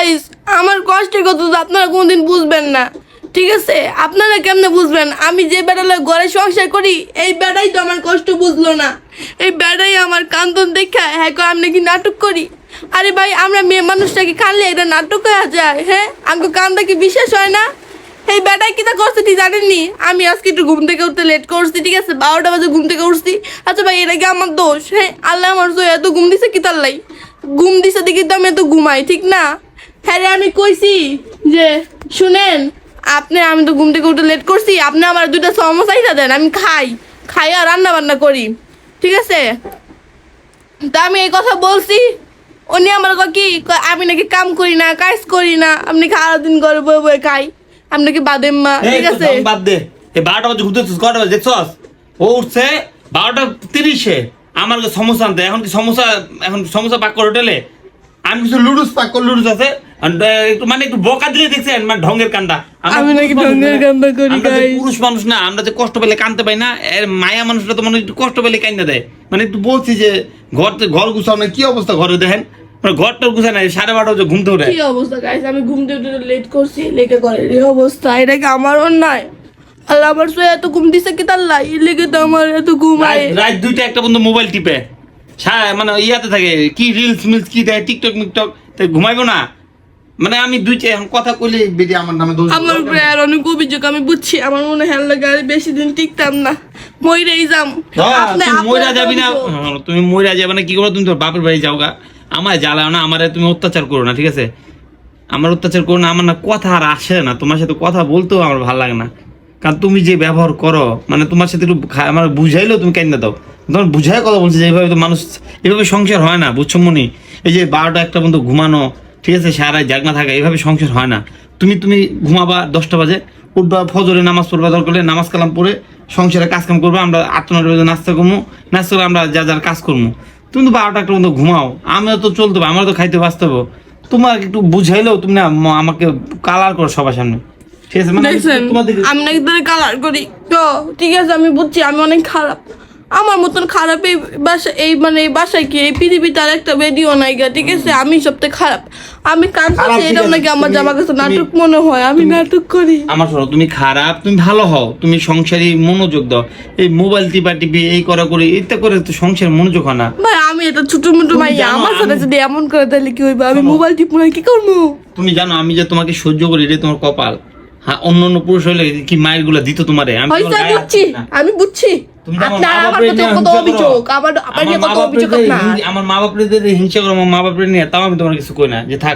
Guys আমার কষ্টের কথা তো আপনারা কোনোদিন বুঝবেন না, ঠিক আছে? আপনারা কেমনে বুঝবেন? আমি যে বেড়ালে ঘরে সংসার করি এই বেড়াই তো আমার কষ্ট বুঝলো না। এই বেড়াই আমার কান্দন দেখা হ্যাঁ আমি নাকি নাটক করি। আরে ভাই আমরা মেয়ে মানুষটাকে কানলে এটা নাটক হয়ে যায়। হ্যাঁ আমাকে কান্দা কি বিশ্বাস হয় না? এই বেটাই কিতা করছে তুই জানেননি? আমি আজকে একটু ঘুম থেকে উঠতে লেট করছি, ঠিক আছে? 12টা বাজে ঘুম থেকে উঠছি। আচ্ছা ভাই এটা কি আমার দোষ? হ্যাঁ আল্লাহ আমার এত ঘুম দিছে কি তার লাই? ঘুম দিছে দেখি তো আমি এত ঘুমাই, ঠিক না? হ্যাঁ রে আমি কইছি যে শুনেন আপনি, আমি তো ঘুম থেকে উঠে লেট করছি, আপনি আমার 2টা সমোসা দেন, আমি খাই আর রান্না বান্না করি, ঠিক আছে? তা আমি এই কথা বলছি, উনি আমার কি আমি নাকি কাম করি না, কাজ করি না, আপনি সারাদিন ঘরে বয়ে বয়ে খাই, আপনি কি বাদেম মা, ঠিক আছে? বাদ দে, এই 12টা বাজে ঘুরতেছিস, কটা বাজে দেখছস? ও উঠছে 12টা 30-এ আমার সমস্যা আনতে। এখন কি সমস্যা পাক করে হোটেলে? আমি কিছু লুডুস পাক করে, লুডুস আছে একটু মানে একটু বকা দিলে দেখছেন মানে ঢঙ্গের কান্দা। আমি নাকি ঢঙ্গের কান্দা করি? আমরা পুরুষ মানুষ না, আমরা যে কষ্ট পেলে কানতে পাই না, এর মায়া মানুষরা তো মানে একটু কষ্ট পেলে কান্দা দেয়। মানে একটু বলছি যে ঘর গুছাও না, কি অবস্থা ঘরে দেখেন, ঘরটা গুছায় নাই, 12:30 ঘুমতে উঠে। কি অবস্থা গাইস, আমি ঘুমতে উঠে লেট করছি, লেগে করে এই অবস্থা। এটা কি আমার অন্যায়? আল্লাহ আমার এত ঘুম দিছে কি তার লাই লেগে তো আমার এত ঘুম আয়। রাত 2টা একটা বন্ধু মোবাইল টিপে মানে ইয়াতে থাকে, কি রিলস মিলস কি দেয়, টিকটক মিকটক, তাই ঘুমাইবো না? মানে আমি এখন কথা কইলে বেদি আমার নামে দোষ। আমার উপরে আর অনেক অভিযোগ, আমি বুঝছি। আমার মনে হয় লাগে আর বেশি দিন টিকতাম না, মইরাই যাম। মইরা যাবি না, তুমি মইরা যাবে না কি করো? তুমি তোর বাপের বাড়ি যাও গা, আমায় জ্বালাও না, আমারে তুমি অত্যাচার করো না, ঠিক আছে? আমার অত্যাচার করো না, আমার না কথা আর আসে না, তোমার সাথে কথা বলতেও আমার ভালো লাগে না। কারণ তুমি যে ব্যবহার করো, মানে তোমার সাথে একটু আমার বুঝাইলেও তুমি কেন দাও, তোমার বুঝাই কথা বলছে যে এইভাবে তো মানুষ, এভাবে সংসার হয় না, বুঝছো মনি? এই যে 12টা-1টা পর্যন্ত ঘুমানো, ঠিক আছে, সারা জাগনা থাকা, এইভাবে সংসার হয় না। তুমি ঘুমাবা 10টা বাজে, উঠবা, ফজরে নামাজ পড়বা, দরকার হলে নামাজ কালাম পড়ে সংসারে কাজকাম করবা, আমরা 8-9 বাজে নাস্তা করবো, নাস্তা করে আমরা যার কাজ করবো। তুমি তো 12টা-1টা পর্যন্ত ঘুমাও, আমিও তো চলতে হবে, আমারও তো খাইতে বাঁচতে হবে। তোমার একটু বুঝাইলেও তুমি না আমাকে কালার করো সবার সামনে, ঠিক আছে? মানে আমি নাকি তাদের কালার করি তো, ঠিক আছে? আমি বুঝছি আমি অনেক খারাপ, আমার মতন খারাপ এই বাসা, এই মানে এই বাসায় কি এই পৃথিবীতে আর একটা বেডিও নাই গা, ঠিক আছে? আমি সবথেকে খারাপ, আমি কাজ করছি, এটাও নাকি আমার জামা কাছে নাটক মনে হয়, আমি নাটক করি। আমার শোনো, তুমি খারাপ, তুমি ভালো হও, তুমি সংসারে মনোযোগ দাও। এই মোবাইল টিপি এই করা করি এটা করে তো সংসারে মনোযোগ হয় না। ভাই আমি এটা ছোট মোটো মাইয়া, আমার সাথে যদি এমন করে তাহলে কি হইবে? আমি মোবাইল টিপবো না, কি করবো? তুমি জানো আমি যে তোমাকে সহ্য করি, এটা তোমার কপাল। হ্যাঁ, অন্য পুরুষ হইলে কি মায়ের গুলা দিত তোমারে? আমি বুঝছি আমার মা বাপরে হিংসা করো, আমার মা বাপরে নিয়ে, তাও আমি তোমার কিছু কই না যে থাক।